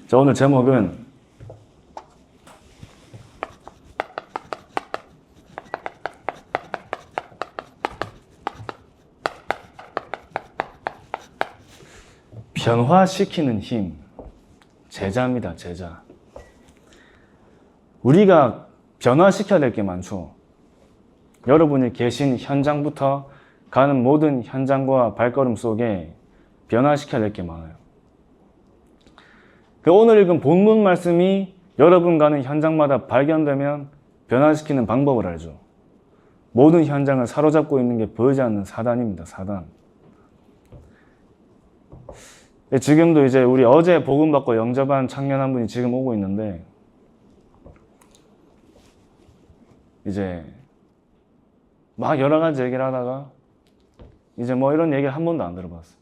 자, 오늘 제목은 변화시키는 힘, 제자입니다, 제자. 우리가 변화시켜야 될 게 많죠. 여러분이 계신 현장부터 가는 모든 현장과 발걸음 속에 변화시켜야 될 게 많아요. 오늘 읽은 본문 말씀이 여러분 가는 현장마다 발견되면 변화시키는 방법을 알죠. 모든 현장을 사로잡고 있는 게 보이지 않는 사단입니다, 사단. 지금도 이제 우리 어제 복음받고 영접한 청년 한 분이 지금 오고 있는데, 이제 막 여러 가지 얘기를 하다가 이제 뭐 이런 얘기를 한 번도 안 들어봤어.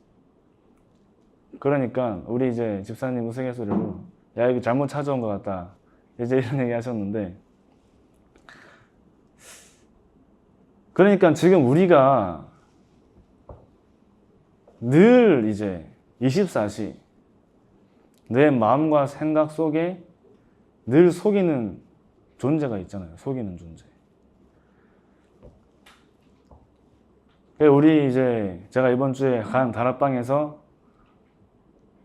그러니까 우리 이제 집사님 우스갯소리로 야, 이거 잘못 찾아온 것 같다, 이제 이런 얘기 하셨는데, 그러니까 지금 우리가 늘 이제 24시 내 마음과 생각 속에 늘 속이는 존재가 있잖아요. 속이는 존재. 우리 이제 제가 이번 주에 간 다락방에서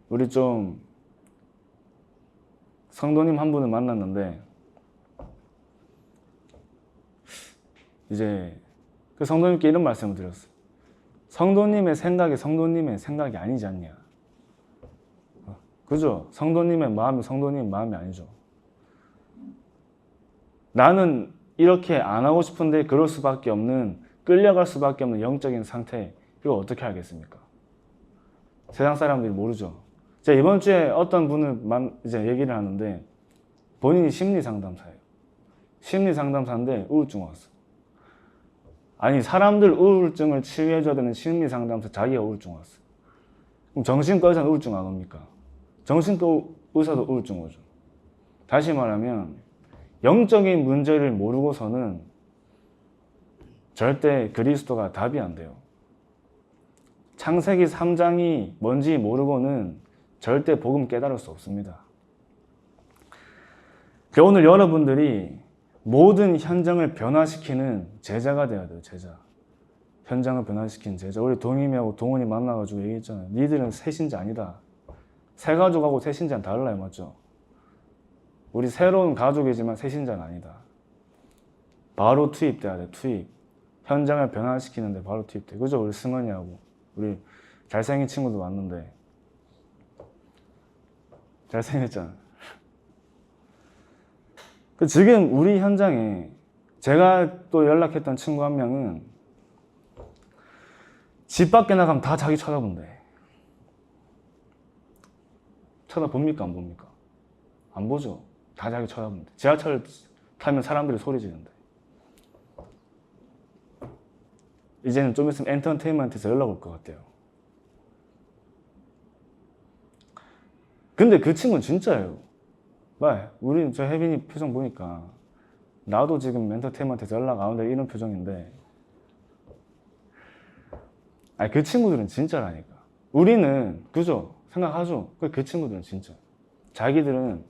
우리 좀 성도님 한 분을 만났는데, 이제 그 성도님께 이런 말씀을 드렸어요. 성도님의 생각이 아니지 않냐. 그죠? 성도님의 마음이 아니죠. 나는 이렇게 안 하고 싶은데 그럴 수밖에 없는, 끌려갈 수밖에 없는 영적인 상태, 이거 어떻게 알겠습니까? 세상 사람들이 모르죠. 제가 이번 주에 어떤 분을 이제 얘기를 하는데, 본인이 심리 상담사예요. 심리 상담사인데 우울증 왔어. 아니, 사람들 우울증을 치유해줘야 되는 심리 상담사, 자기가 우울증 왔어. 그럼 정신과 의사는 우울증 안 옵니까? 정신과 의사도 우울증 오죠. 다시 말하면 영적인 문제를 모르고서는 절대 그리스도가 답이 안 돼요. 창세기 3장이 뭔지 모르고는 절대 복음 깨달을 수 없습니다. 오늘 여러분들이 모든 현장을 변화시키는 제자가 돼야 돼요, 제자. 현장을 변화시키는 제자. 우리 동임이하고 동원이 만나가지고 얘기했잖아요. 니들은 새신자 아니다. 새 가족하고 새 신자는 달라요, 맞죠? 우리 새로운 가족이지만 새 신자는 아니다. 바로 투입돼야 돼, 투입. 현장을 변화시키는데 바로 투입돼. 그죠? 우리 승원이하고 우리 잘생긴 친구도 왔는데 잘생겼잖아. 지금 우리 현장에 제가 또 연락했던 친구 한 명은 집 밖에 나가면 다 자기 쳐다본대. 쳐다봅니까? 안 봅니까? 안 보죠. 다 자기 쳐다본대. 지하철 타면 사람들이 소리 지른대. 이제는 좀 있으면 엔터테인먼트에서 연락 올 것 같아요. 근데 그 친구는 진짜예요. 우리 저 혜빈이 표정 보니까 나도 지금 엔터테인먼트에서 연락 안 온다 이런 표정인데, 아니, 그 친구들은 진짜라니까. 우리는 그죠? 생각하죠? 그 친구들은 진짜. 자기들은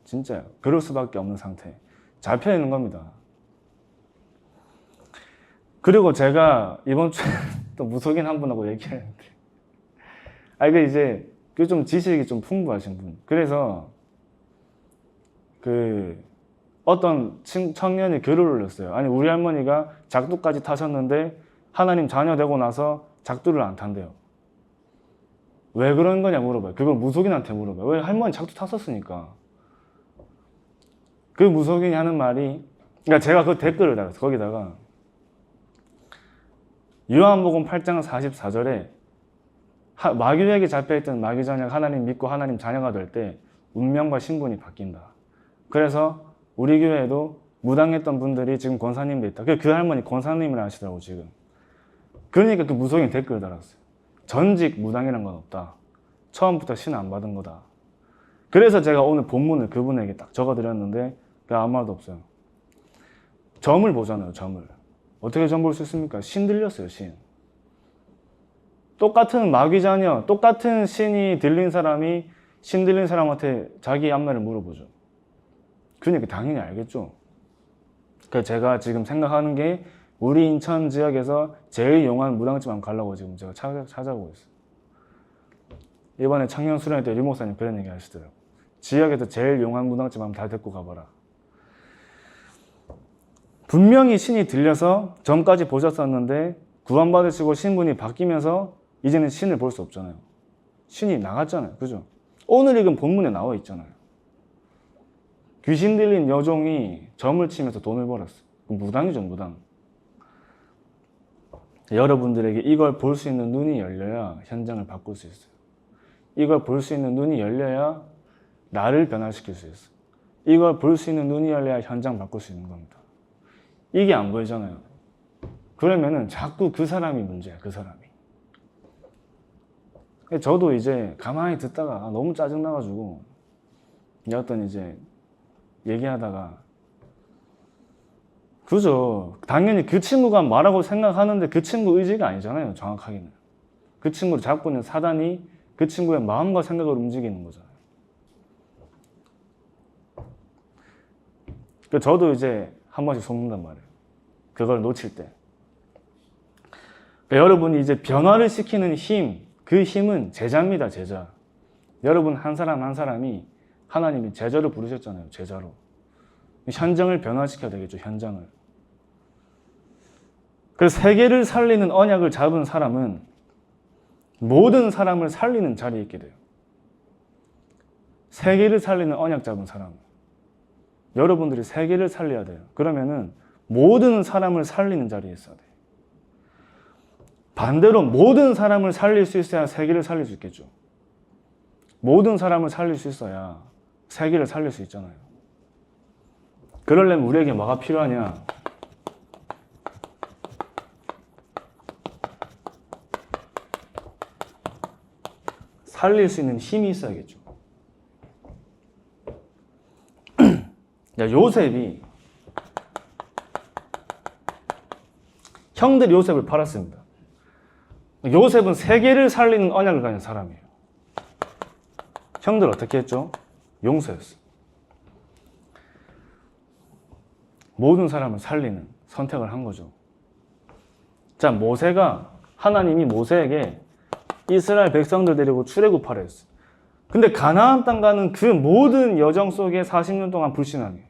진짜요. 그럴 수밖에 없는 상태. 잡혀 있는 겁니다. 그리고 제가 이번 주에 또 무속인 한 분하고 얘기했는데, 그 이제 그 좀 지식이 좀 풍부하신 분. 그래서 어떤 청년이 글을 올렸어요. 아니, 우리 할머니가 작두까지 타셨는데 하나님 자녀 되고 나서 작두를 안 탄대요. 왜 그런 거냐 물어봐요. 그걸 무속인한테 물어봐요. 왜? 할머니 작두 탔었으니까. 그 무속인이 하는 말이, 그러니까 제가 그 댓글을 달았어요. 거기다가 요한복음 8장 44절에 마귀에게 잡혀있던 마귀 자녀가 하나님 믿고 하나님 자녀가 될 때 운명과 신분이 바뀐다. 그래서 우리 교회에도 무당했던 분들이 지금 권사님도 있다. 그 할머니 권사님을 하시더라고 지금. 그러니까 그 무속인 댓글을 달았어요. 전직 무당이란 건 없다. 처음부터 신 안 받은 거다. 그래서 제가 오늘 본문을 그분에게 딱 적어드렸는데 아무 말도 없어요. 점을 보잖아요, 점을. 어떻게 점 볼 수 있습니까? 신 들렸어요, 신. 똑같은 마귀 자녀, 똑같은 신이 들린 사람이 신 들린 사람한테 자기 안면을 물어보죠. 그러니까 당연히 알겠죠. 그러니까 제가 지금 생각하는 게 우리 인천 지역에서 제일 용한 무당집 한번 가려고 지금 제가 찾아보고 있어요. 이번에 청년 수련회 때 류 목사님 그런 얘기 하시더라고요. 지역에서 제일 용한 무당집 한번 다 데리고 가봐라. 분명히 신이 들려서 전까지 보셨었는데 구원받으시고 신분이 바뀌면서 이제는 신을 볼 수 없잖아요. 신이 나갔잖아요. 그죠? 오늘 읽은 본문에 나와 있잖아요. 귀신 들린 여종이 점을 치면서 돈을 벌었어요. 무당이죠, 무당. 여러분들에게 이걸 볼 수 있는 눈이 열려야 현장을 바꿀 수 있어요. 이걸 볼 수 있는 눈이 열려야 나를 변화시킬 수 있어요. 이걸 볼 수 있는 눈이 열려야 현장 바꿀 수 있는 겁니다. 이게 안 보이잖아요. 그러면은 자꾸 그 사람이 문제야, 그 사람이. 저도 이제 가만히 듣다가 너무 짜증나가지고 어떤 이제 얘기하다가 그죠. 당연히 그 친구가 말하고 생각하는데 그 친구 의지가 아니잖아요, 정확하게는. 그 친구를 잡고 있는 사단이 그 친구의 마음과 생각을 움직이는 거잖아요. 저도 이제 한 번씩 속는단 말이에요. 그걸 놓칠 때. 여러분이 이제 변화를 시키는 힘, 그 힘은 제자입니다, 제자. 여러분 한 사람 한 사람이 하나님이 제자로 부르셨잖아요, 제자로. 현장을 변화시켜야 되겠죠, 현장을. 그래서 세계를 살리는 언약을 잡은 사람은 모든 사람을 살리는 자리에 있게 돼요. 세계를 살리는 언약 잡은 사람. 여러분들이 세계를 살려야 돼요. 그러면은 모든 사람을 살리는 자리에 있어야 돼요. 반대로 모든 사람을 살릴 수 있어야 세계를 살릴 수 있겠죠. 모든 사람을 살릴 수 있어야 세계를 살릴 수 있잖아요. 그러려면 우리에게 뭐가 필요하냐? 살릴 수 있는 힘이 있어야겠죠. 요셉이 형들이 요셉을 팔았습니다. 요셉은 세계를 살리는 언약을 가진 사람이에요. 형들 어떻게 했죠? 용서했어요. 모든 사람을 살리는 선택을 한 거죠. 자, 모세가 하나님이 모세에게 이스라엘 백성들 데리고 출애굽하라 했어요. 근데 가나안 땅 가는 그 모든 여정 속에 40년 동안 불신하게.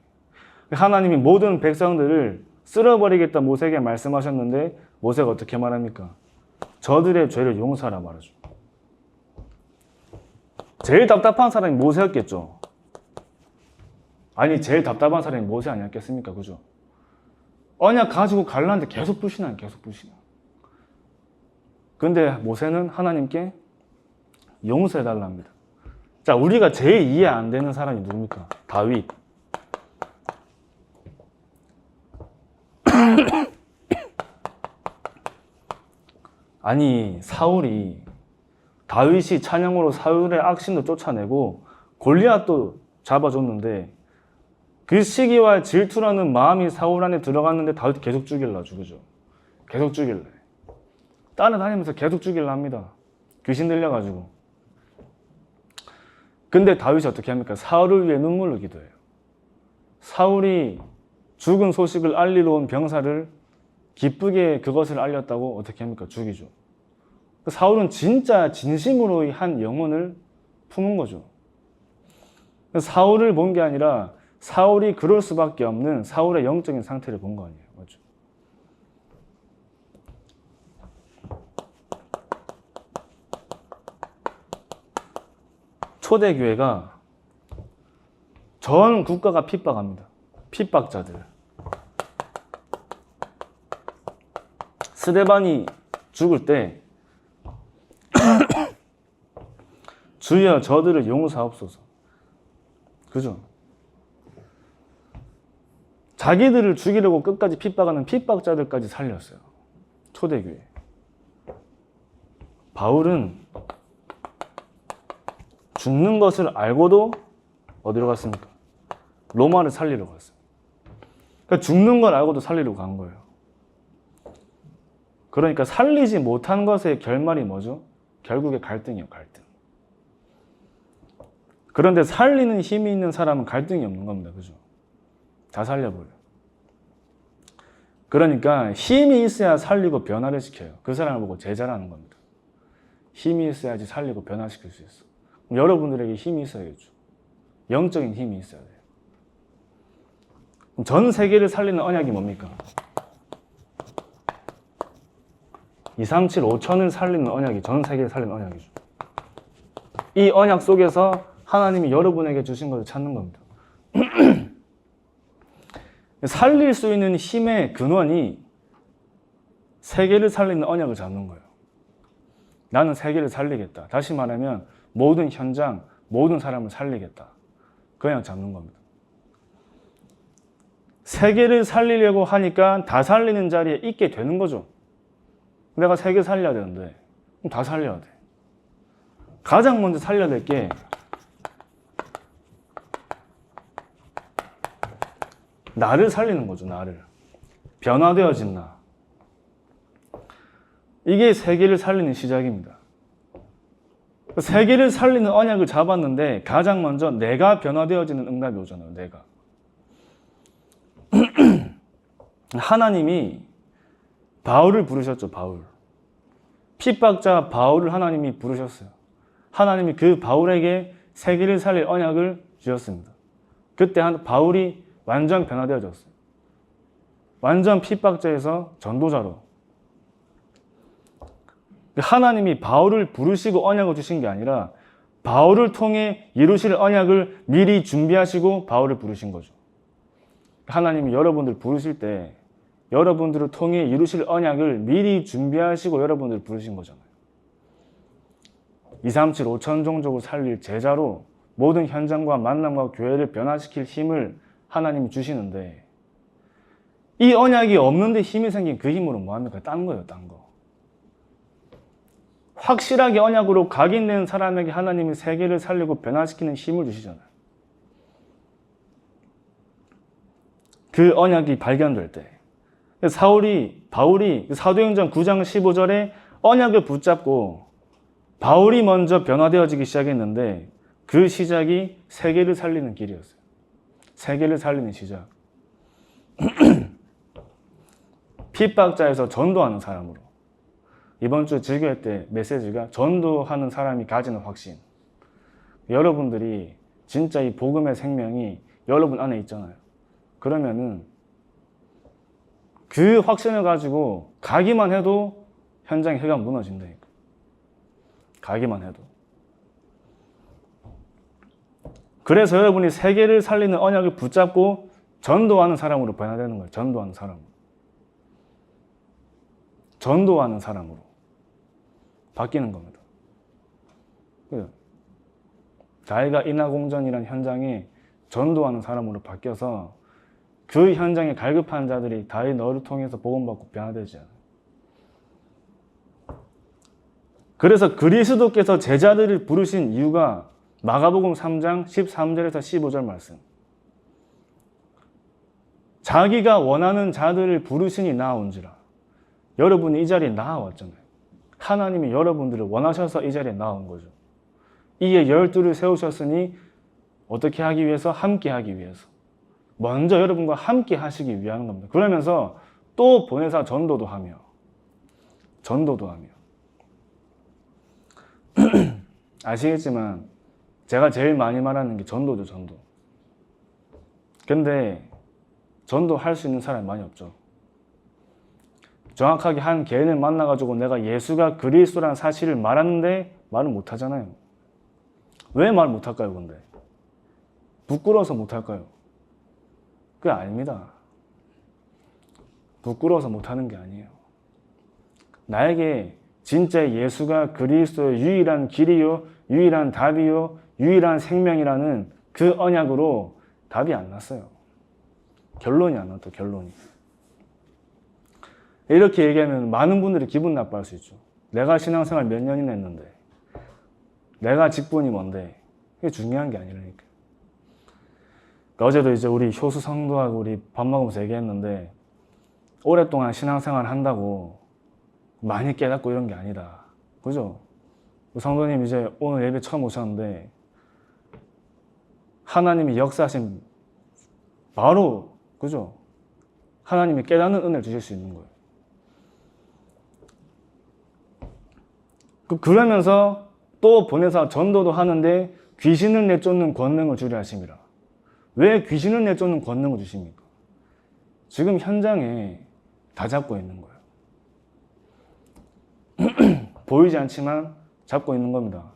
하나님이 모든 백성들을 쓸어버리겠다 모세에게 말씀하셨는데 모세가 어떻게 말합니까? 저들의 죄를 용서하라 말하죠. 제일 답답한 사람이 모세였겠죠. 아니 제일 답답한 사람이 모세 아니었겠습니까? 그죠? 언약 가지고 갈라는데 계속 불신하네, 계속 불신하. 근데 모세는 하나님께 용서해달라 합니다. 자, 우리가 제일 이해 안 되는 사람이 누굽니까? 다윗. 아니 사울이 다윗이 찬양으로 사울의 악신도 쫓아내고 골리앗도 잡아줬는데 그 시기와 질투라는 마음이 사울 안에 들어갔는데 다윗 계속 죽일라 죽이죠. 계속 죽일래. 따라다니면서 계속 죽일라 합니다. 귀신 들려가지고. 근데 다윗이 어떻게 합니까? 사울을 위해 눈물로 기도해요. 사울이 죽은 소식을 알리러 온 병사를 기쁘게 그것을 알렸다고 어떻게 합니까? 죽이죠. 사울은 진짜 진심으로 한 영혼을 품은 거죠. 사울을 본 게 아니라 사울이 그럴 수밖에 없는 사울의 영적인 상태를 본 거 아니에요. 맞죠? 초대교회가 전 국가가 핍박합니다. 핍박자들. 스데반이 죽을 때 주여 저들을 용서하옵소서. 그죠? 자기들을 죽이려고 끝까지 핍박하는 핍박자들까지 살렸어요. 초대교회. 바울은 죽는 것을 알고도 어디로 갔습니까? 로마를 살리러 갔어요. 그러니까 죽는 걸 알고도 살리러 간 거예요. 그러니까 살리지 못한 것의 결말이 뭐죠? 결국에 갈등이에요, 갈등. 그런데 살리는 힘이 있는 사람은 갈등이 없는 겁니다. 그죠? 다 살려버려요. 그러니까 힘이 있어야 살리고 변화를 시켜요. 그 사람을 보고 제자라는 겁니다. 힘이 있어야지 살리고 변화시킬 수 있어. 그럼 여러분들에게 힘이 있어야겠죠. 영적인 힘이 있어야 돼요. 그럼 전 세계를 살리는 언약이 뭡니까? 2, 3, 7, 5천을 살리는 언약이 전 세계를 살리는 언약이죠. 이 언약 속에서 하나님이 여러분에게 주신 것을 찾는 겁니다. 살릴 수 있는 힘의 근원이 세계를 살리는 언약을 잡는 거예요. 나는 세계를 살리겠다. 다시 말하면 모든 현장, 모든 사람을 살리겠다. 그 언약 잡는 겁니다. 세계를 살리려고 하니까 다 살리는 자리에 있게 되는 거죠. 내가 세계 살려야 되는데 그럼 다 살려야 돼. 가장 먼저 살려야 될 게 나를 살리는 거죠. 나를. 변화되어진 나. 이게 세계를 살리는 시작입니다. 세계를 살리는 언약을 잡았는데 가장 먼저 내가 변화되어지는 응답이 오잖아요. 내가. 하나님이 바울을 부르셨죠. 바울. 핍박자 바울을 하나님이 부르셨어요. 하나님이 그 바울에게 세계를 살릴 언약을 주셨습니다. 그때 바울이 완전 변화되어졌어요. 완전 핍박자에서 전도자로. 하나님이 바울을 부르시고 언약을 주신 게 아니라 바울을 통해 이루실 언약을 미리 준비하시고 바울을 부르신 거죠. 하나님이 여러분들 부르실 때 여러분들을 통해 이루실 언약을 미리 준비하시고 여러분들을 부르신 거잖아요. 2, 3, 7, 5천 종족을 살릴 제자로 모든 현장과 만남과 교회를 변화시킬 힘을 하나님이 주시는데 이 언약이 없는데 힘이 생긴 그 힘으로 뭐합니까? 딴 거예요. 딴 거. 확실하게 언약으로 각인된 사람에게 하나님이 세계를 살리고 변화시키는 힘을 주시잖아요. 그 언약이 발견될 때 바울이 사도행전 9장 15절에 언약을 붙잡고 바울이 먼저 변화되어지기 시작했는데 그 시작이 세계를 살리는 길이었어요. 세계를 살리는 시작. 핍박자에서 전도하는 사람으로. 이번 주 지교회 때 메시지가 전도하는 사람이 가지는 확신. 여러분들이 진짜 이 복음의 생명이 여러분 안에 있잖아요. 그러면은 그 확신을 가지고 가기만 해도 현장의 혈관 무너진다니까. 가기만 해도. 그래서 여러분이 세계를 살리는 언약을 붙잡고 전도하는 사람으로 변화되는 거예요. 전도하는 사람으로. 전도하는 사람으로 바뀌는 겁니다. 자기가 인하공전이라는 현장에 전도하는 사람으로 바뀌어서 그 현장에 갈급한 자들이 다윗 너를 통해서 복음받고 변화되지 않아요. 그래서 그리스도께서 제자들을 부르신 이유가 마가복음 3장 13절에서 15절 말씀. 자기가 원하는 자들을 부르시니 나아온지라. 여러분이 이 자리에 나아왔잖아요. 하나님이 여러분들을 원하셔서 이 자리에 나아온 거죠. 이에 12를 세우셨으니 어떻게 하기 위해서? 함께 하기 위해서. 먼저 여러분과 함께 하시기 위한 겁니다. 그러면서 또 보내사 전도도 하며 아시겠지만 제가 제일 많이 말하는 게 전도죠. 전도. 근데 전도할 수 있는 사람이 많이 없죠. 정확하게 한 개인을 만나가지고 내가 예수가 그리스도라는 사실을 말하는데 말을 못하잖아요. 왜 말 못할까요? 근데 부끄러워서 못할까요? 그게 아닙니다. 부끄러워서 못하는 게 아니에요. 나에게 진짜 예수가 그리스도의 유일한 길이요, 유일한 답이요, 유일한 생명이라는 그 언약으로 답이 안 났어요. 결론이 안 났다. 결론이. 이렇게 얘기하면 많은 분들이 기분 나빠할 수 있죠. 내가 신앙생활 몇 년이나 했는데 내가 직분이 뭔데 그게 중요한 게 아니라니까. 어제도 이제 우리 효수 성도하고 우리 밥 먹으면서 얘기했는데 오랫동안 신앙생활 한다고 많이 깨닫고 이런 게 아니다. 그죠? 성도님 이제 오늘 예배 처음 오셨는데 하나님이 역사하신 바로 그죠? 하나님이 깨닫는 은혜를 주실 수 있는 거예요. 그러면서 또 보내서 전도도 하는데 귀신을 내쫓는 권능을 주려 하심이라. 왜 귀신을 내쫓는 권능을 주십니까? 지금 현장에 다 잡고 있는 거예요. 보이지 않지만 잡고 있는 겁니다.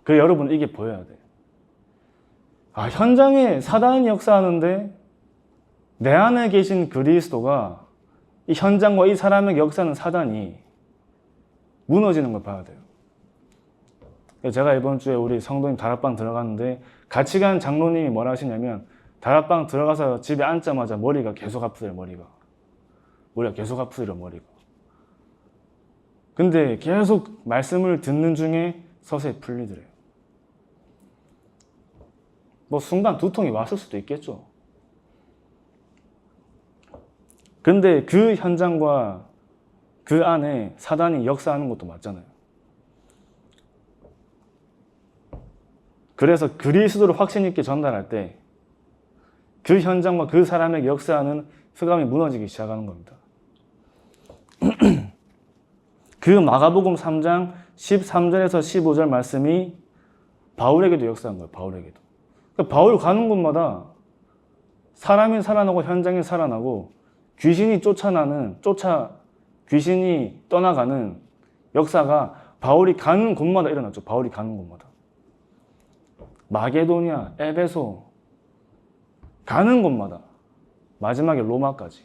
그 여러분 이게 보여야 돼요. 아, 현장에 사단이 역사하는데 내 안에 계신 그리스도가 이 현장과 이 사람에게 역사하는 사단이 무너지는 걸 봐야 돼요. 제가 이번 주에 우리 성도님 다락방 들어갔는데 같이 간 장로님이 뭐라 하시냐면 다락방 들어가서 집에 앉자마자 머리가 계속 아프대요. 머리가 계속 아프더래요. 머리가. 근데 계속 말씀을 듣는 중에 서서히 풀리더래요. 뭐 순간 두통이 왔을 수도 있겠죠. 근데 그 현장과 그 안에 사단이 역사하는 것도 맞잖아요. 그래서 그리스도를 확신 있게 전달할 때 그 현장과 그 사람에게 역사하는 흑암이 무너지기 시작하는 겁니다. 그 마가복음 3장 13절에서 15절 말씀이 바울에게도 역사한 거예요. 바울에게도. 그러니까 바울 가는 곳마다 사람이 살아나고 현장이 살아나고 귀신이 떠나가는 역사가 바울이 가는 곳마다 일어났죠. 바울이 가는 곳마다. 마게도니아, 에베소 가는 곳마다 마지막에 로마까지.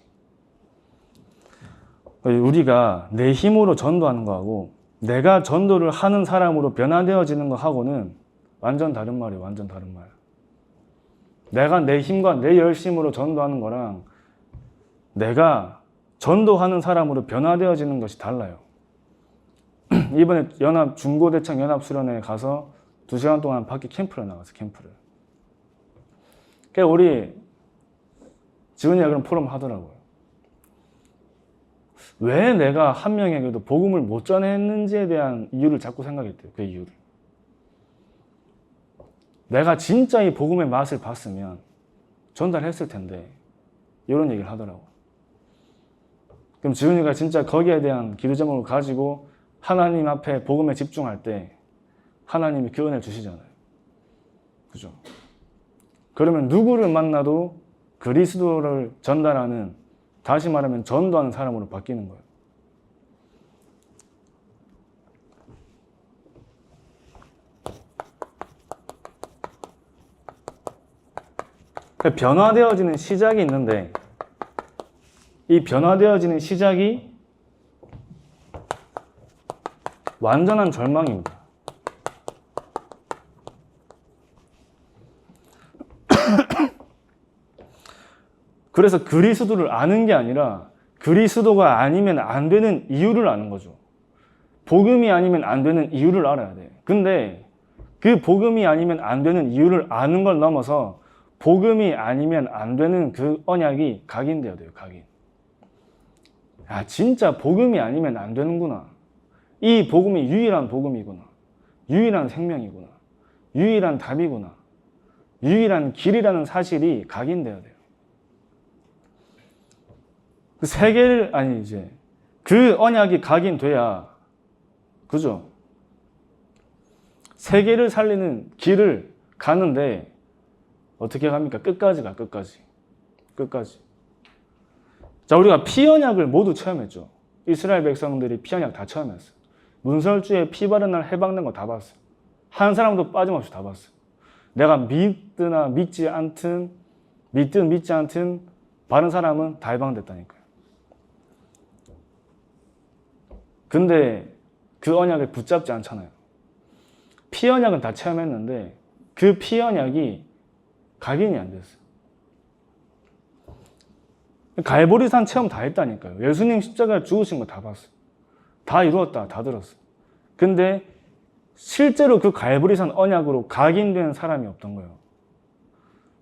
우리가 내 힘으로 전도하는 거하고 내가 전도를 하는 사람으로 변화되어지는 거하고는 완전 다른 말이에요. 완전 다른 말. 내가 내 힘과 내 열심으로 전도하는 거랑 내가 전도하는 사람으로 변화되어지는 것이 달라요. 이번에 중고대청 연합수련회에 가서 2시간 동안 밖에 캠프를 나갔어요. 캠프를. 그래서 우리 지훈이가 그런 포럼 하더라고요. 왜 내가 한 명에게도 복음을 못 전했는지에 대한 이유를 자꾸 생각했대요. 그 이유를. 내가 진짜 이 복음의 맛을 봤으면 전달했을 텐데 이런 얘기를 하더라고요. 그럼 지훈이가 진짜 거기에 대한 기도 제목을 가지고 하나님 앞에 복음에 집중할 때 하나님이 그 은혜를 주시잖아요. 그죠? 그러면 누구를 만나도 그리스도를 전달하는, 다시 말하면 전도하는 사람으로 바뀌는 거예요. 변화되어지는 시작이 있는데 이 변화되어지는 시작이 완전한 절망입니다. 그래서 그리스도를 아는 게 아니라 그리스도가 아니면 안 되는 이유를 아는 거죠. 복음이 아니면 안 되는 이유를 알아야 돼. 근데 그 복음이 아니면 안 되는 이유를 아는 걸 넘어서 복음이 아니면 안 되는 그 언약이 각인되어야 돼요. 각인. 아, 진짜 복음이 아니면 안 되는구나. 이 복음이 유일한 복음이구나. 유일한 생명이구나. 유일한 답이구나. 유일한 길이라는 사실이 각인되어야 돼요. 그 언약이 각인돼야, 그죠? 세계를 살리는 길을 가는데 어떻게 갑니까? 끝까지 가, 끝까지. 자, 우리가 피언약을 모두 체험했죠. 이스라엘 백성들이 피언약 다 체험했어요. 문설주에 피 바른 날 해방된 거 다 봤어요. 한 사람도 빠짐없이 다 봤어요. 내가 믿든 믿지 않든 바른 사람은 다 해방됐다니까요. 근데 그 언약을 붙잡지 않잖아요. 피언약은 다 체험했는데 그 피언약이 각인이 안 됐어요. 갈보리산 체험 다 했다니까요. 예수님 십자가에 죽으신 거 다 봤어요. 다 이루었다, 다 들었어요. 근데 실제로 그 갈보리산 언약으로 각인된 사람이 없던 거예요.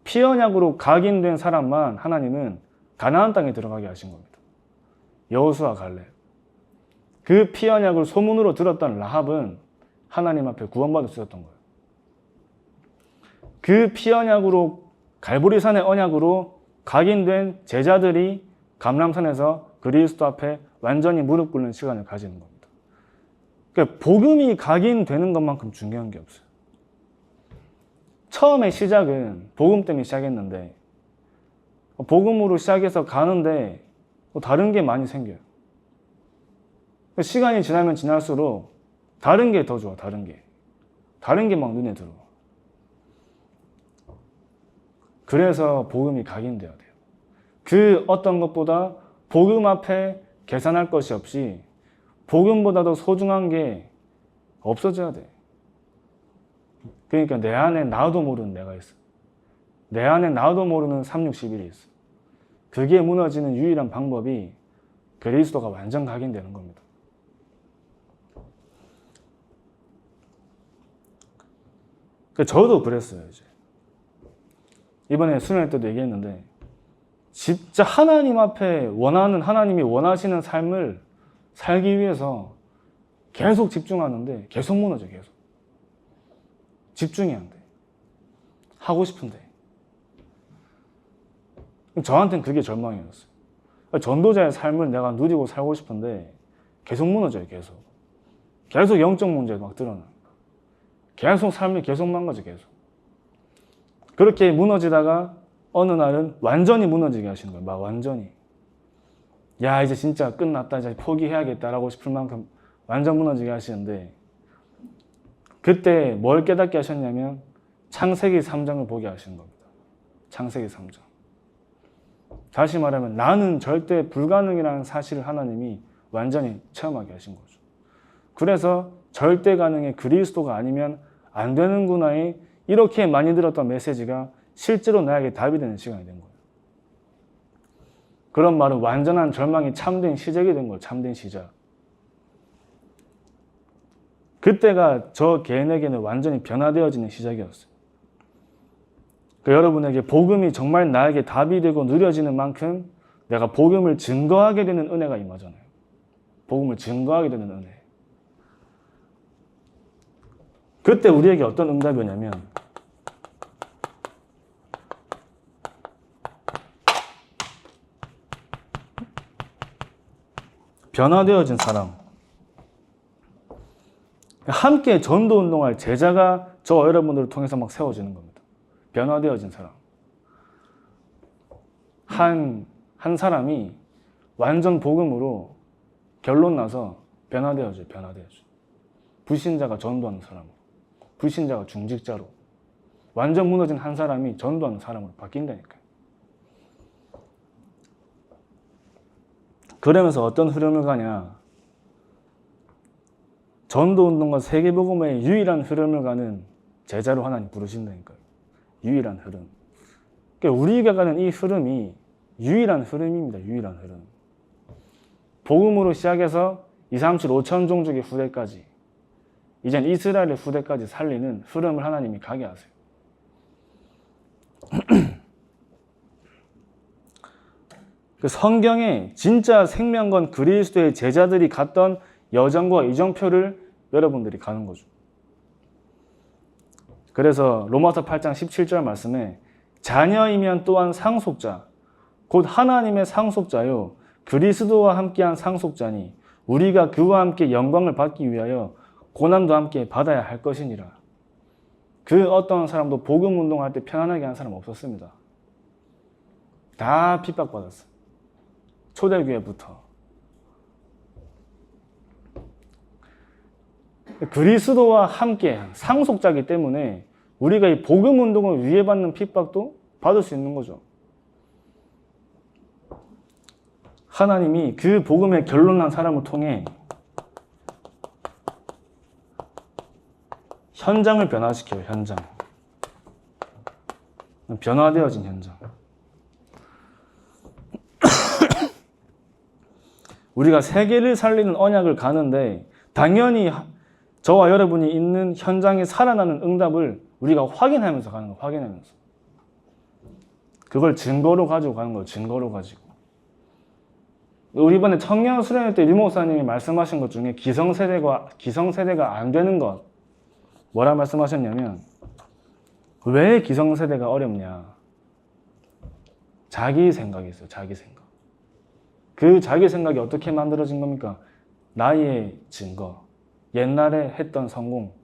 피언약으로 각인된 사람만 하나님은 가나안 땅에 들어가게 하신 겁니다. 여호수아, 갈렙. 그 피언약을 소문으로 들었던 라합은 하나님 앞에 구원받을 수 있었던 거예요. 그 피언약으로 갈보리산의 언약으로 각인된 제자들이 감람산에서 그리스도 앞에 완전히 무릎 꿇는 시간을 가지는 겁니다. 그러니까 복음이 각인되는 것만큼 중요한 게 없어요. 처음에 시작은 복음 때문에 시작했는데 복음으로 시작해서 가는데 다른 게 많이 생겨요. 시간이 지나면 지날수록 다른 게 더 좋아. 다른 게 막 눈에 들어와. 그래서 복음이 각인돼야 돼요. 그 어떤 것보다 복음 앞에 계산할 것이 없이 복음보다 더 소중한 게 없어져야 돼. 그러니까 내 안에 나도 모르는 내가 있어. 내 안에 나도 모르는 361이 있어. 그게 무너지는 유일한 방법이 그리스도가 완전 각인되는 겁니다. 저도 그랬어요. 이제 이번에 수련회 때도 얘기했는데 진짜 하나님 앞에 하나님이 원하시는 삶을 살기 위해서 계속 집중하는데 계속 무너져. 계속 집중이 안 돼. 하고 싶은데 저한테는 그게 절망이었어요. 전도자의 삶을 내가 누리고 살고 싶은데 계속 무너져요. 계속 영적 문제 막 드러나. 계속 삶이 계속 망가져. 계속 그렇게 무너지다가 어느 날은 완전히 무너지게 하시는 거예요. 막 완전히 야 이제 진짜 끝났다 이제 포기해야겠다라고 싶을 만큼 완전 무너지게 하시는데 그때 뭘 깨닫게 하셨냐면 창세기 3장을 보게 하시는 겁니다. 창세기 3장. 다시 말하면 나는 절대 불가능이라는 사실을 하나님이 완전히 체험하게 하신 거죠. 그래서 절대 가능의 그리스도가 아니면 안 되는구나의 이렇게 많이 들었던 메시지가 실제로 나에게 답이 되는 시간이 된 거예요. 그런 말은 완전한 절망이 참된 시작이 된 거예요. 참된 시작. 그때가 저 개인에게는 완전히 변화되어지는 시작이었어요. 여러분에게 복음이 정말 나에게 답이 되고 누려지는 만큼 내가 복음을 증거하게 되는 은혜가 임하잖아요. 복음을 증거하게 되는 은혜. 그때 우리에게 어떤 응답이 오냐면 변화되어진 사람. 함께 전도운동할 제자가 저 여러분들을 통해서 막 세워지는 겁니다. 변화되어진 사람. 한 사람이 완전 복음으로 결론 나서 변화되어져요. 불신자가 전도하는 사람으로. 불신자가 중직자로. 완전 무너진 한 사람이 전도하는 사람으로 바뀐다니까요. 그러면서 어떤 흐름을 가냐. 전도운동과 세계복음의 유일한 흐름을 가는 제자로 하나님 부르신다니까요. 유일한 흐름. 그러니까 우리가 가는 이 흐름이 유일한 흐름입니다. 유일한 흐름. 복음으로 시작해서 2, 3, 7, 5천 종족의 후대까지 이젠 이스라엘의 후대까지 살리는 흐름을 하나님이 가게 하세요. 그 성경에 진짜 생명건 그리스도의 제자들이 갔던 여정과 이정표를 여러분들이 가는 거죠. 그래서 로마서 8장 17절 말씀에 자녀이면 또한 상속자, 곧 하나님의 상속자요 그리스도와 함께한 상속자니 우리가 그와 함께 영광을 받기 위하여 고난도 함께 받아야 할 것이니라. 그 어떤 사람도 복음 운동할 때 편안하게 한 사람 없었습니다. 다 핍박받았어요. 초대교회부터. 그리스도와 함께 상속자이기 때문에 우리가 이 복음 운동을 위해 받는 핍박도 받을 수 있는 거죠. 하나님이 그 복음의 결론난 사람을 통해 현장을 변화시켜요. 현장. 변화되어진 현장. 우리가 세계를 살리는 언약을 가는데 당연히 저와 여러분이 있는 현장에 살아나는 응답을 우리가 확인하면서 가는 거예요. 확인하면서. 그걸 증거로 가지고 가는 거예요. 증거로 가지고. 우리 이번에 청년 수련회 때 유 목사님이 말씀하신 것 중에 기성세대가 안 되는 것 뭐라 말씀하셨냐면 왜 기성세대가 어렵냐? 자기 생각이 있어요. 자기 생각. 그 자기 생각이 어떻게 만들어진 겁니까? 나의 증거, 옛날에 했던 성공,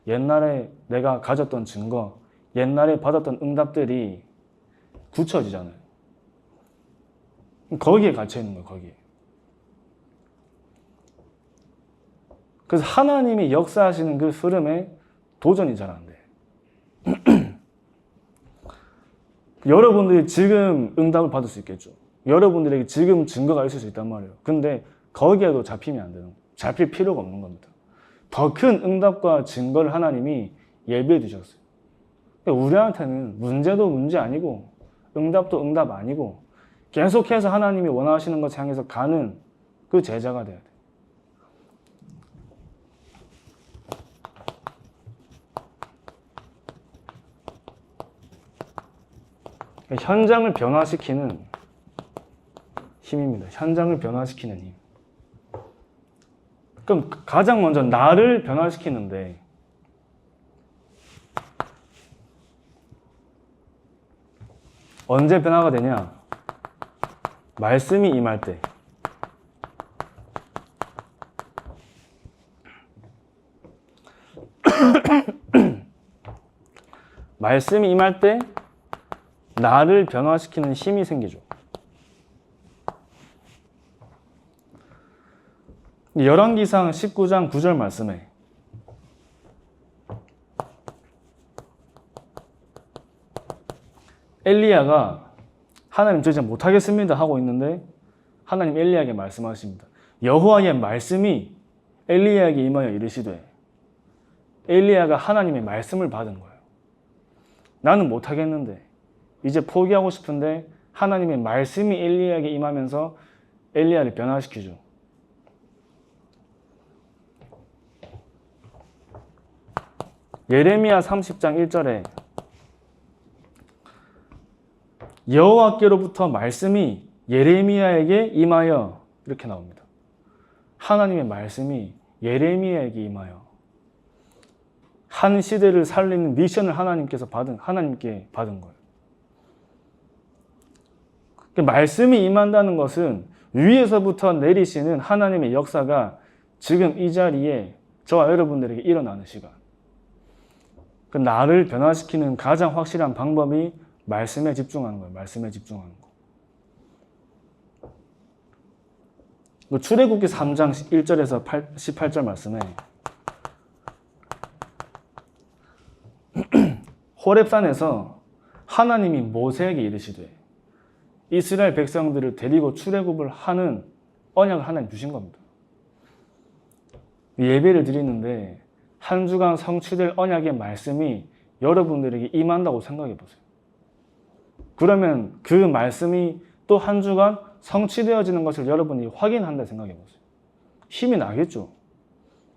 옛날에 내가 가졌던 증거, 옛날에 받았던 응답들이 굳혀지잖아요. 거기에 갇혀 있는 거예요. 거기에. 그래서 하나님이 역사하시는 그 흐름에 도전이 잘 안 돼. 여러분들이 지금 응답을 받을 수 있겠죠. 여러분들에게 지금 증거가 있을 수 있단 말이에요. 근데 거기에도 잡히면 안 되는 거예요. 잡힐 필요가 없는 겁니다. 더 큰 응답과 증거를 하나님이 예비해 두셨어요. 우리한테는 문제도 문제 아니고 응답도 응답 아니고 계속해서 하나님이 원하시는 것 향해서 가는 그 제자가 돼야 돼요. 현장을 변화시키는 힘입니다. 현장을 변화시키는 힘. 그럼 가장 먼저 나를 변화시키는데 언제 변화가 되냐? 말씀이 임할 때. 말씀이 임할 때 나를 변화시키는 힘이 생기죠. 열왕기상 19장 9절 말씀에 엘리야가 하나님 저 이제 못하겠습니다 하고 있는데 하나님 엘리야에게 말씀하십니다. 여호와의 말씀이 엘리야에게 임하여 이르시되 엘리야가 하나님의 말씀을 받은 거예요. 나는 못하겠는데 이제 포기하고 싶은데 하나님의 말씀이 엘리야에게 임하면서 엘리야를 변화시키죠. 예레미야 30장 1절에 여호와께로부터 말씀이 예레미야에게 임하여 이렇게 나옵니다. 하나님의 말씀이 예레미야에게 임하여 한 시대를 살리는 미션을 하나님께 받은 거예요. 말씀이 임한다는 것은 위에서부터 내리시는 하나님의 역사가 지금 이 자리에 저와 여러분들에게 일어나는 시간. 나를 변화시키는 가장 확실한 방법이 말씀에 집중하는 거예요. 말씀에 집중하는 거. 출애굽기 3장 1절에서 18절 말씀에 호렙산에서 하나님이 모세에게 이르시되 이스라엘 백성들을 데리고 출애굽을 하는 언약을 하나님 주신 겁니다. 예배를 드리는데 한 주간 성취될 언약의 말씀이 여러분들에게 임한다고 생각해 보세요. 그러면 그 말씀이 또 한 주간 성취되어지는 것을 여러분이 확인한다 생각해 보세요. 힘이 나겠죠.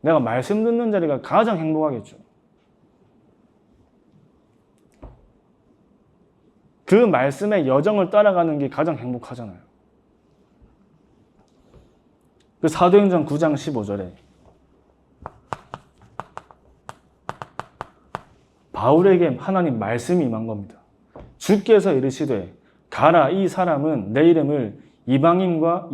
내가 말씀 듣는 자리가 가장 행복하겠죠. 그 말씀의 여정을 따라가는 게 가장 행복하잖아요. 그 사도행전 9장 15절에 바울에게 하나님 말씀이 임한 겁니다. 주께서 이르시되 가라, 이 사람은 내 이름을 이방인과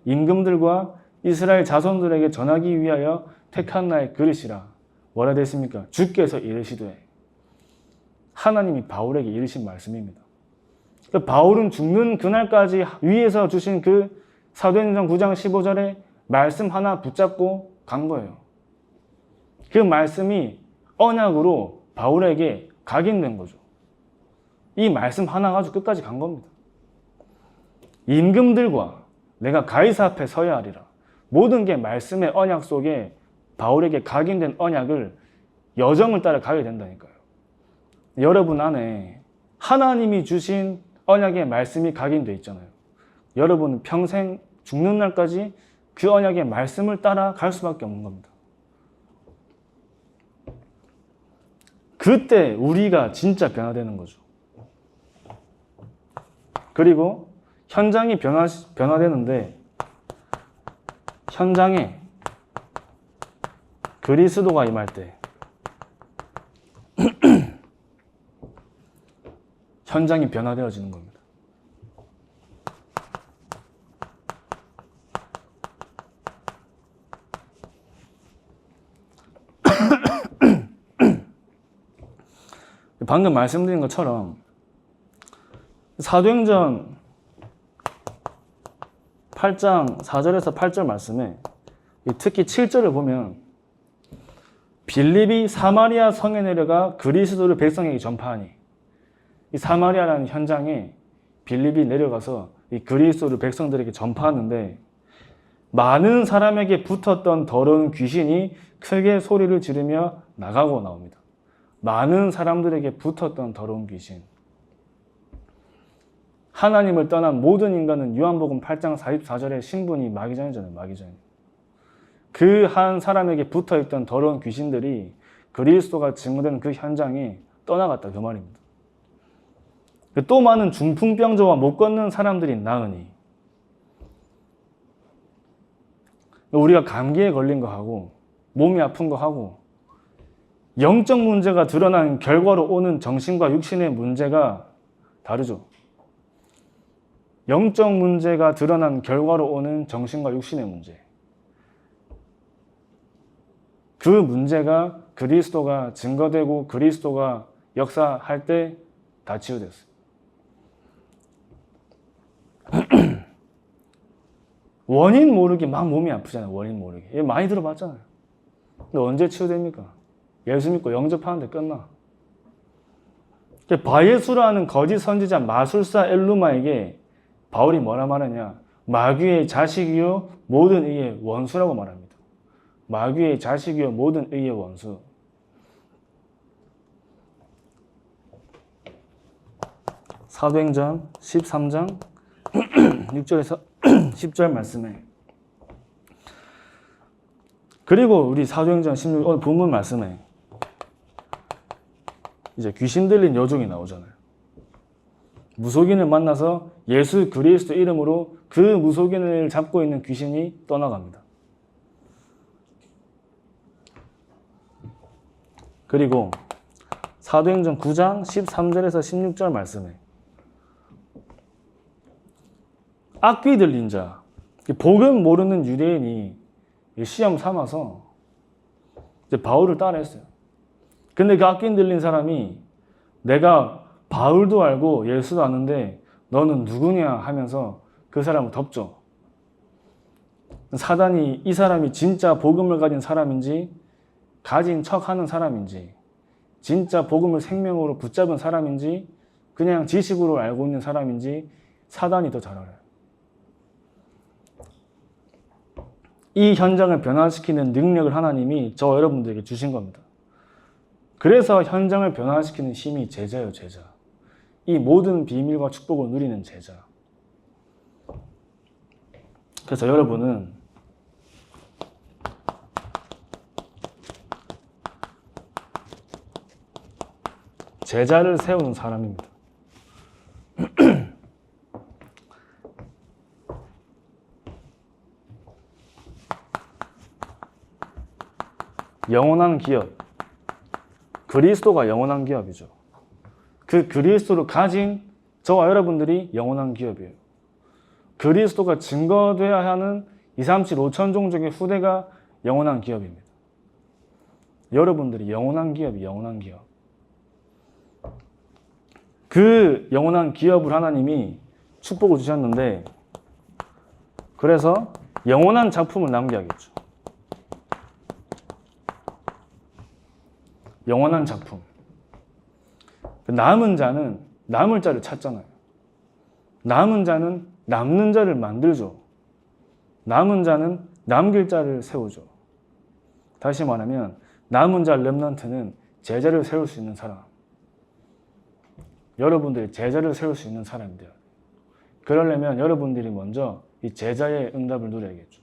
임금들과 이스라엘 자손들에게 전하기 위하여 택한 나의 그릇이라. 뭐라 됐습니까? 주께서 이르시되. 하나님이 바울에게 이르신 말씀입니다. 바울은 죽는 그날까지 위에서 주신 그 사도행전 9장 15절에 말씀 하나 붙잡고 간 거예요. 그 말씀이 언약으로 바울에게 각인된 거죠. 이 말씀 하나 가지고 끝까지 간 겁니다. 임금들과 내가 가이사 앞에 서야 하리라. 모든 게 말씀의 언약 속에 바울에게 각인된 언약을 여정을 따라 가게 된다니까요. 여러분 안에 하나님이 주신 언약의 말씀이 각인되어 있잖아요. 여러분은 평생 죽는 날까지 그 언약의 말씀을 따라 갈 수밖에 없는 겁니다. 그때 우리가 진짜 변화되는 거죠. 그리고 현장이 변화되는데 현장에 그리스도가 임할 때 현장이 변화되어지는 겁니다. 방금 말씀드린 것처럼 사도행전 8장 4절에서 8절 말씀에 특히 7절을 보면 빌립이 사마리아 성에 내려가 그리스도를 백성에게 전파하니, 이 사마리아라는 현장에 빌립이 내려가서 이 그리스도를 백성들에게 전파하는데 많은 사람에게 붙었던 더러운 귀신이 크게 소리를 지르며 나가고 나옵니다. 많은 사람들에게 붙었던 더러운 귀신. 하나님을 떠난 모든 인간은 요한복음 8장 44절에 신분이 마귀전이잖아요. 마귀전. 그 한 사람에게 붙어있던 더러운 귀신들이 그리스도가 증거되는 그 현장에 떠나갔다 그 말입니다. 또 많은 중풍병자와 못 걷는 사람들이 나으니, 우리가 감기에 걸린 거 하고 몸이 아픈 거 하고 영적 문제가 드러난 결과로 오는 정신과 육신의 문제가 다르죠. 영적 문제가 드러난 결과로 오는 정신과 육신의 문제. 그 문제가 그리스도가 증거되고 그리스도가 역사할 때 다 치유됐어요. 원인 모르게 막 몸이 아프잖아요. 원인 모르게. 이거 많이 들어봤잖아요. 근데 언제 치유됩니까? 예수 믿고 영접하는데 끝나. 바예수라는 거짓 선지자 마술사 엘루마에게 바울이 뭐라 말하냐? 마귀의 자식이요 모든 의의 원수라고 말합니다. 마귀의 자식이요 모든 의의 원수. 사도행전 13장 6절에서 10절 말씀에, 그리고 우리 사도행전 16 오늘 본문 말씀에 이제 귀신 들린 여종이 나오잖아요. 무속인을 만나서 예수 그리스도 이름으로 그 무속인을 잡고 있는 귀신이 떠나갑니다. 그리고 사도행전 9장 13절에서 16절 말씀에 악귀 들린 자, 복음 모르는 유대인이 시험 삼아서 이제 바울을 따라했어요. 근데 그 악귀 들린 사람이 내가 바울도 알고 예수도 아는데 너는 누구냐 하면서 그 사람을 덮죠. 사단이 이 사람이 진짜 복음을 가진 사람인지 가진 척하는 사람인지 진짜 복음을 생명으로 붙잡은 사람인지 그냥 지식으로 알고 있는 사람인지 사단이 더 잘 알아요. 이 현장을 변화시키는 능력을 하나님이 저 여러분들에게 주신 겁니다. 그래서 현장을 변화시키는 힘이 제자예요, 제자. 이 모든 비밀과 축복을 누리는 제자. 그래서 여러분은 제자를 세우는 사람입니다. 영원한 기업. 그리스도가 영원한 기업이죠. 그 그리스도를 가진 저와 여러분들이 영원한 기업이에요. 그리스도가 증거되어야 하는 2, 3, 7, 5천 종족의 후대가 영원한 기업입니다. 여러분들이 영원한 기업이 영원한 기업. 그 영원한 기업을 하나님이 축복을 주셨는데 그래서 영원한 작품을 남겨야겠죠. 영원한 작품. 남은 자는 남을 자를 찾잖아요. 남은 자는 남는 자를 만들죠. 남은 자는 남길 자를 세우죠. 다시 말하면 남은 자 렘넌트는 제자를 세울 수 있는 사람. 여러분들이 제자를 세울 수 있는 사람이 돼요. 그러려면 여러분들이 먼저 이 제자의 응답을 누려야겠죠.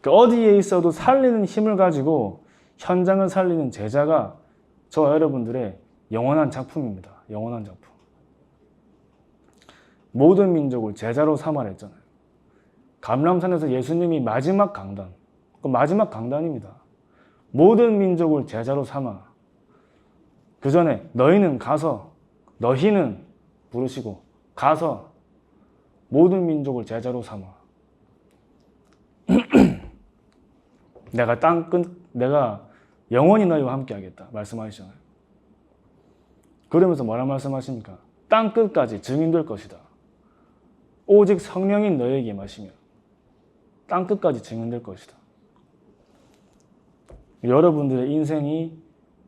어디에 있어도 살리는 힘을 가지고 현장을 살리는 제자가 저와 여러분들의 영원한 작품입니다. 영원한 작품. 모든 민족을 제자로 삼아라 했잖아요. 감람산에서 예수님이 마지막 강단, 그 마지막 강단입니다. 모든 민족을 제자로 삼아 그 전에 너희는 가서, 너희는 부르시고 가서 모든 민족을 제자로 삼아. 내가 영원히 너희와 함께 하겠다 말씀하시잖아요. 그러면서 뭐라 말씀하십니까? 땅 끝까지 증인될 것이다. 오직 성령인 너희에게 임하시며 땅 끝까지 증인될 것이다. 여러분들의 인생이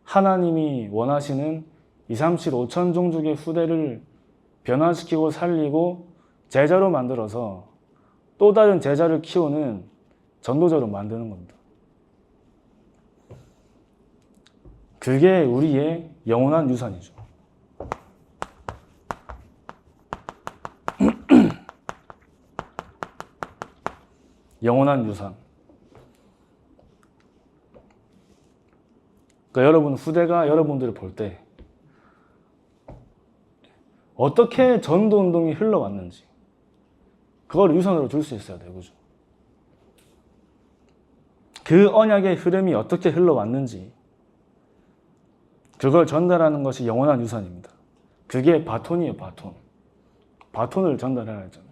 하나님이 원하시는 2, 3, 7, 5천 종족의 후대를 변화시키고 살리고 제자로 만들어서 또 다른 제자를 키우는 전도자로 만드는 겁니다. 그게 우리의 영원한 유산이죠. 영원한 유산. 그러니까 여러분 후대가 여러분들을 볼 때 어떻게 전도운동이 흘러왔는지 그걸 유산으로 줄 수 있어야 돼요. 그죠? 그 언약의 흐름이 어떻게 흘러왔는지 그걸 전달하는 것이 영원한 유산입니다. 그게 바톤이에요. 바톤. 바톤을 전달해야 하잖아요.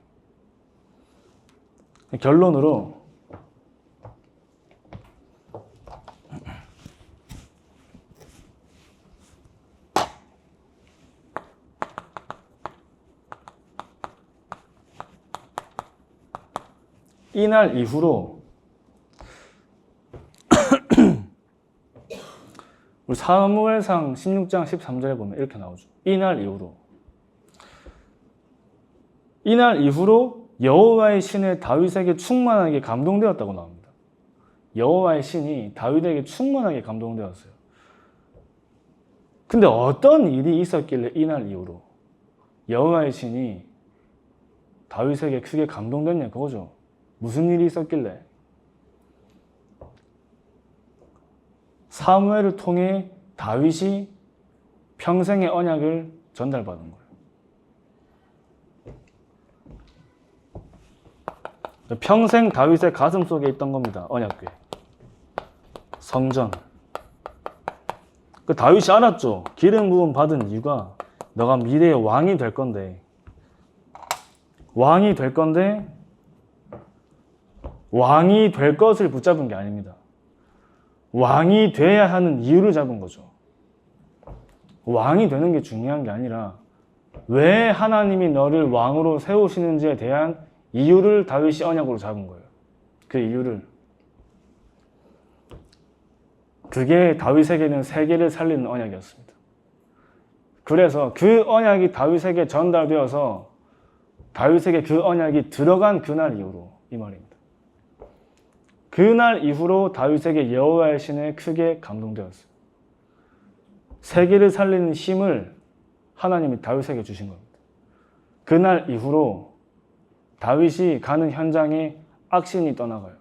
결론으로 이날 이후로 우리 사무엘상 16장 13절에 보면 이렇게 나오죠. 이날 이후로 여호와의 신의 다윗에게 충만하게 감동되었다고 나옵니다. 여호와의 신이 다윗에게 충만하게 감동되었어요. 근데 어떤 일이 있었길래 이날 이후로 여호와의 신이 다윗에게 크게 감동됐냐 그거죠. 무슨 일이 있었길래? 사무엘을 통해 다윗이 평생의 언약을 전달받은 거예요. 평생 다윗의 가슴 속에 있던 겁니다. 언약궤. 성전. 그 다윗이 알았죠. 기름 부음 받은 이유가 너가 미래의 왕이 될 건데 왕이 될 것을 붙잡은 게 아닙니다. 왕이 돼야 하는 이유를 잡은 거죠. 왕이 되는 게 중요한 게 아니라 왜 하나님이 너를 왕으로 세우시는지에 대한 이유를 다윗이 언약으로 잡은 거예요. 그 이유를. 그게 다윗에게는 세계를 살리는 언약이었습니다. 그래서 그 언약이 다윗에게 전달되어서 다윗에게 그 언약이 들어간 그날 이후로 이 말입니다. 그날 이후로 다윗에게 여호와의 신에 크게 감동되었어요. 세계를 살리는 힘을 하나님이 다윗에게 주신 겁니다. 그날 이후로 다윗이 가는 현장에 악신이 떠나가요.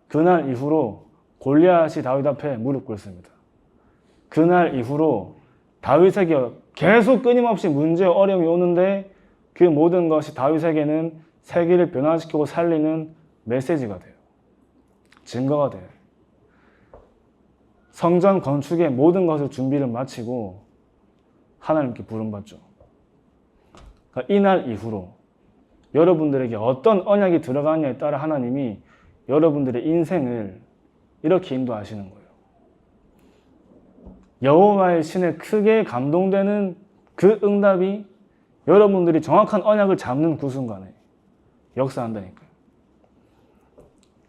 그날 이후로 골리앗이 다윗 앞에 무릎 꿇습니다. 그날 이후로 다윗에게 계속 끊임없이 문제, 어려움이 오는데 그 모든 것이 다윗에게는 세계를 변화시키고 살리는 메시지가 돼요. 증거가 돼요. 성전 건축의 모든 것을 준비를 마치고 하나님께 부름받죠. 그러니까 이날 이후로 여러분들에게 어떤 언약이 들어가느냐에 따라 하나님이 여러분들의 인생을 이렇게 인도하시는 거예요. 여호와의 신에 크게 감동되는 그 응답이 여러분들이 정확한 언약을 잡는 그 순간에 역사한다니까요.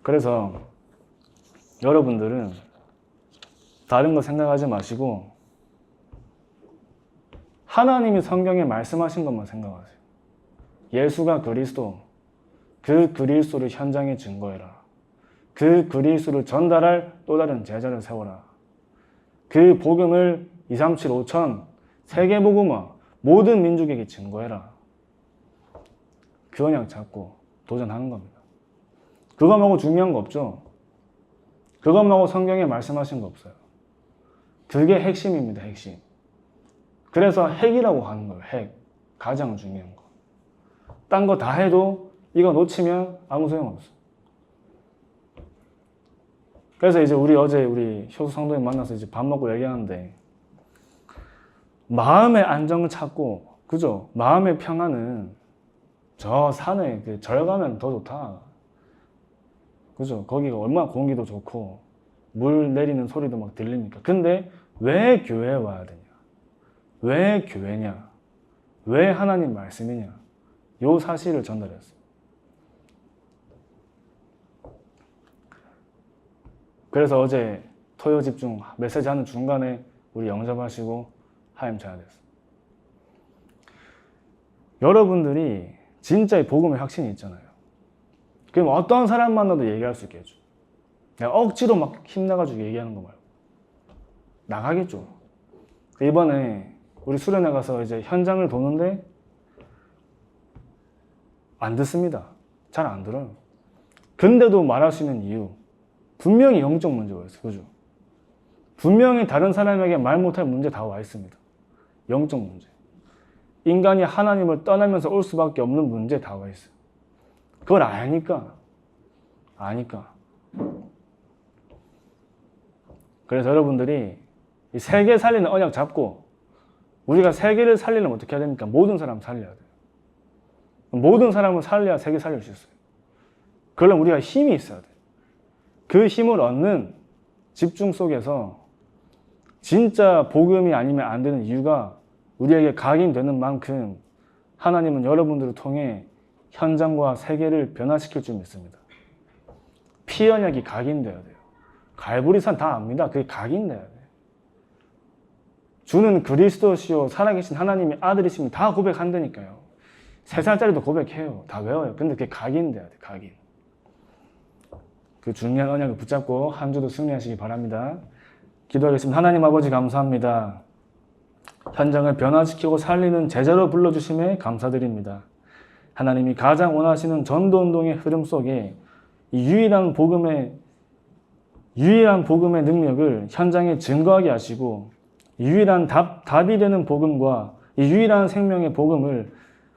그래서 여러분들은 다른 거 생각하지 마시고 하나님이 성경에 말씀하신 것만 생각하세요. 예수가 그리스도, 그 그리스도를 현장에 증거해라. 그 그리스도를 전달할 또 다른 제자를 세워라. 그 복음을 2, 3, 7, 5천 세계복음화 모든 민족에게 증거해라. 그 언약 잡고 도전하는 겁니다. 그거 말고 중요한 거 없죠? 그것 말고 성경에 말씀하신 거 없어요. 그게 핵심입니다. 핵심. 그래서 핵이라고 하는 거예요. 핵. 가장 중요한 거. 딴 거 다 해도 이거 놓치면 아무 소용없어. 그래서 이제 어제 우리 효수 성도님 만나서 이제 밥 먹고 얘기하는데 마음의 안정을 찾고, 그죠? 마음의 평안은 저 산에 그 절 가면 더 좋다. 그죠? 거기가 얼마나 공기도 좋고 물 내리는 소리도 막 들리니까. 근데 왜 교회에 와야 되냐? 왜 교회냐? 왜 하나님 말씀이냐? 요 사실을 전달했어요. 그래서 어제 토요 집중 메시지 하는 중간에 우리 영접하시고 하임 쳐야 됐어요. 여러분들이 진짜 이 복음의 확신이 있잖아요. 그럼 어떤 사람 만나도 얘기할 수 있게 해줘. 내가 억지로 막 힘내가지고 얘기하는 거 말고. 나가겠죠. 이번에 우리 수련회 가서 이제 현장을 도는데 안 듣습니다. 잘 안 들어요. 근데도 말할 수 있는 이유. 분명히 영적 문제가 있어요. 그죠? 분명히 다른 사람에게 말 못할 문제 다 와 있습니다. 영적 문제. 인간이 하나님을 떠나면서 올 수밖에 없는 문제 다 와 있어요. 그걸 아니까. 그래서 여러분들이 이 세계 살리는 언약 잡고 우리가 세계를 살리려면 어떻게 해야 됩니까? 모든 사람 살려야 돼요. 모든 사람을 살려야 세계 살릴 수 있어요. 그러려면 우리가 힘이 있어야 돼요. 그 힘을 얻는 집중 속에서 진짜 복음이 아니면 안 되는 이유가 우리에게 각인되는 만큼 하나님은 여러분들을 통해 현장과 세계를 변화시킬 줄 믿습니다. 피 언약이 각인되어야 돼요. 갈보리산 다 압니다. 그게 각인돼야 돼요. 주는 그리스도시요 살아계신 하나님의 아들이시면 다 고백한다니까요. 3살짜리도 고백해요. 다 외워요. 근데 그게 각인돼야 돼요. 각인. 그 중요한 언약을 붙잡고 한 주도 승리하시기 바랍니다. 기도하겠습니다. 하나님 아버지 감사합니다. 현장을 변화시키고 살리는 제자로 불러주심에 감사드립니다. 하나님이 가장 원하시는 전도운동의 흐름 속에 이 유일한 복음의 능력을 현장에 증거하게 하시고 유일한 답이 되는 복음과 이 유일한 생명의 복음을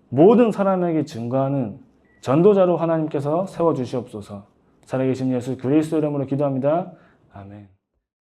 모든 사람에게 증거하는 전도자로 하나님께서 세워주시옵소서. 살아계신 예수 그리스도 이름으로 기도합니다. 아멘.